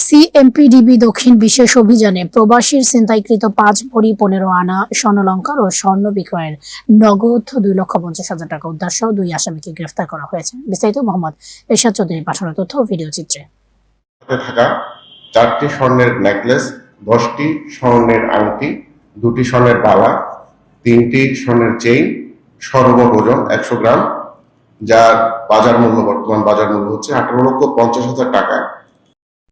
সিএমপিডিবি দক্ষিণ বিশেষ অভিযানে প্রবাসীর ছিনতাইকৃত ৫ ভরি ১৫ আনা স্বর্ণালংকার ও স্বর্ণ বিক্রয়ের নগদ ২,৫০,০০০ টাকা উদ্ধার সহ ২ আসামিকে গ্রেফতার করা হয়েছে। বিস্তারিত মোহাম্মদ এরশাদ চৌধুরী পাঠানো তথ্য ও ভিডিও চিত্রে। থাকা 4টি স্বর্ণের নেকলেস, 10টি স্বর্ণের আংটি, 2টি স্বর্ণের বালা, 3টি স্বর্ণের চেইন, সর্বমোট ওজন 100 গ্রাম, যার বর্তমান বাজার মূল্য হচ্ছে 18,50,000 টাকা।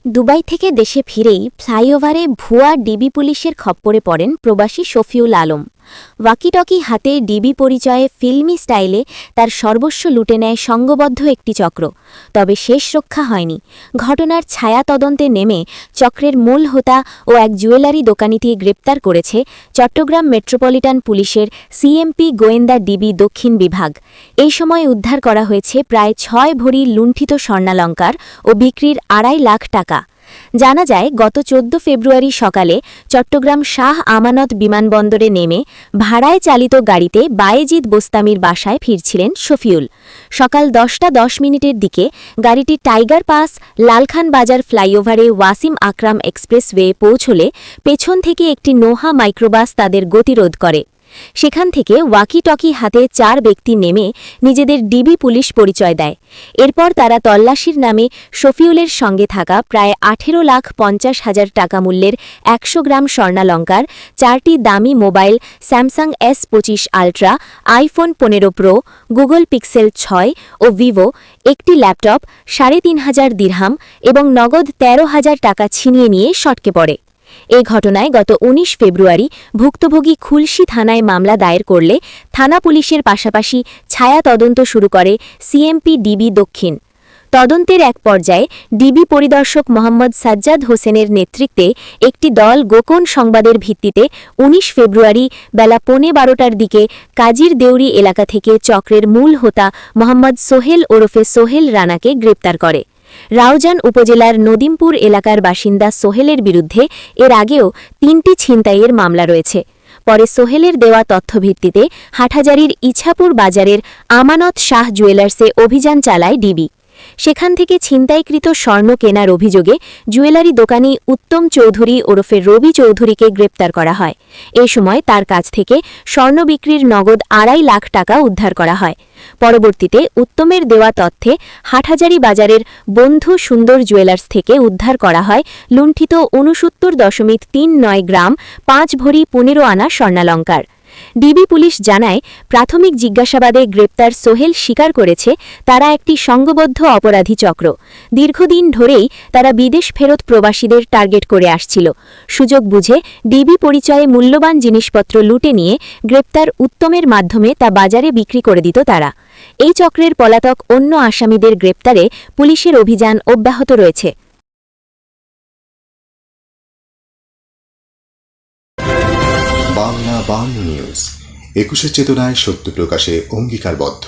দুবাই থেকে দেশে ফিরেই ফ্লাইওভারে ভুয়া ডিবি পুলিশের খপ্পরে পড়েন প্রবাসী শফিউল আলম। ওয়াকিটকি হাতে ডিবি পরিচয়ে ফিল্মি স্টাইলে তার সর্বস্ব লুটে নেয় সংঘবদ্ধ একটি চক্র। তবে শেষ রক্ষা হয়নি। ঘটনার ছায়া তদন্তে নেমে চক্রের মূল হোতা ও এক জুয়েলারি দোকানিকে গ্রেপ্তার করেছে চট্টগ্রাম মেট্রোপলিটন পুলিশের সিএমপি গোয়েন্দা ডিবি দক্ষিণ বিভাগ। এই সময় উদ্ধার করা হয়েছে প্রায় ৬ ভরি লুণ্ঠিত স্বর্ণালংকার ও বিক্রির ২.৫ লাখ টাকা। জানা যায়, গত ১৪ ফেব্রুয়ারি সকালে চট্টগ্রাম শাহ আমানত বিমানবন্দরে নেমে ভাড়ায় চালিত গাড়িতে বায়েজিদ বোস্তামির বাসায় ফিরছিলেন শফিউল। সকাল ১০টা ১০ মিনিটের দিকে গাড়িটি টাইগার পাস লালখান বাজার ফ্লাইওভারে ওয়াসিম আকরাম এক্সপ্রেসওয়ে পৌঁছলে পেছন থেকে একটি নোহা মাইক্রোবাস তাদের গতিরোধ করে। সেখান থেকে ওয়াকিটকি হাতে ৪ ব্যক্তি নেমে নিজেদের ডিবি পুলিশ পরিচয় দেয়। এরপর তারা তল্লাশির নামে শফিউলের সঙ্গে থাকা প্রায় 18,50,000 টাকা মূল্যের ১০০ গ্রাম স্বর্ণালংকার, 4টি দামি mobile Samsung S25 ultra, iPhone 15 pro, Google pixel ৬ ও ভিভো, একটি ল্যাপটপ, ৩,৫০০ দিরহাম এবং নগদ ১৩,০০০ টাকা ছিনিয়ে নিয়ে সটকে পড়ে। এ ঘটনায় গত ১৯ ফেব্রুয়ারি ভুক্তভোগী খুলশী থানায় মামলা দায়ের করলে থানা পুলিশের পাশাপাশি ছায়া তদন্ত শুরু করে সিএমপি ডিবি দক্ষিণ। তদন্তের এক পর্যায়ে ডিবি পরিদর্শক মোহাম্মদ সাজ্জাদ হোসেনের নেতৃত্বে একটি দল গোপন সংবাদের ভিত্তিতে ১৯ ফেব্রুয়ারি বেলা ১৫:১২টার দিকে কাজির দেউরি এলাকা থেকে চক্রের মূল হোতা মোহাম্মদ সোহেল ওরফে সোহেল রানাকে গ্রেপ্তার করে। রাউজান উপজেলার নদিমপুর এলাকার বাসিন্দা সোহেলের বিরুদ্ধে এর আগেও ৩টি ছিনতাইয়ের মামলা রয়েছে। পরে সোহেলের দেওয়া তথ্যভিত্তিতে হাটহাজারীর ইছাপুর বাজারের আমানত শাহ জুয়েলার্সে অভিযান চালায় ডিবি। সেখান থেকে ছিনতাইকৃত স্বর্ণ কেনার অভিযোগে জুয়েলারি দোকানি উত্তম চৌধুরী ওরফে রবি চৌধুরীকে গ্রেপ্তার করা হয়। এ সময় তার কাছ থেকে স্বর্ণ বিক্রির নগদ ২.৫ লাখ টাকা উদ্ধার করা হয়। পরবর্তীতে উত্তমের দেওয়া তথ্যে হাটহাজারী বাজারের বন্ধু সুন্দর জুয়েলার্স থেকে উদ্ধার করা হয় লুণ্ঠিত ৬৯.৩৯ গ্রাম ৫ ভরি ১৫ আনা স্বর্ণালংকার। ডিবি পুলিশ জানায়, প্রাথমিক জিজ্ঞাসাবাদে গ্রেপ্তার সোহেল স্বীকার করেছে তারা একটি সংঘবদ্ধ অপরাধী চক্র। দীর্ঘদিন ধরেই তারা বিদেশ ফেরত প্রবাসীদের টার্গেট করে আসছিল। সুযোগ বুঝে ডিবি পরিচয়ে মূল্যবান জিনিসপত্র লুটে নিয়ে গ্রেপ্তার উত্তমের মাধ্যমে তা বাজারে বিক্রি করে দিত তারা। এই চক্রের পলাতক অন্য আসামিদের গ্রেপ্তারে পুলিশের অভিযান অব্যাহত রয়েছে। বাংলা নিউজ ২১ চেতনায় সত্য প্রকাশে অঙ্গীকারবদ্ধ।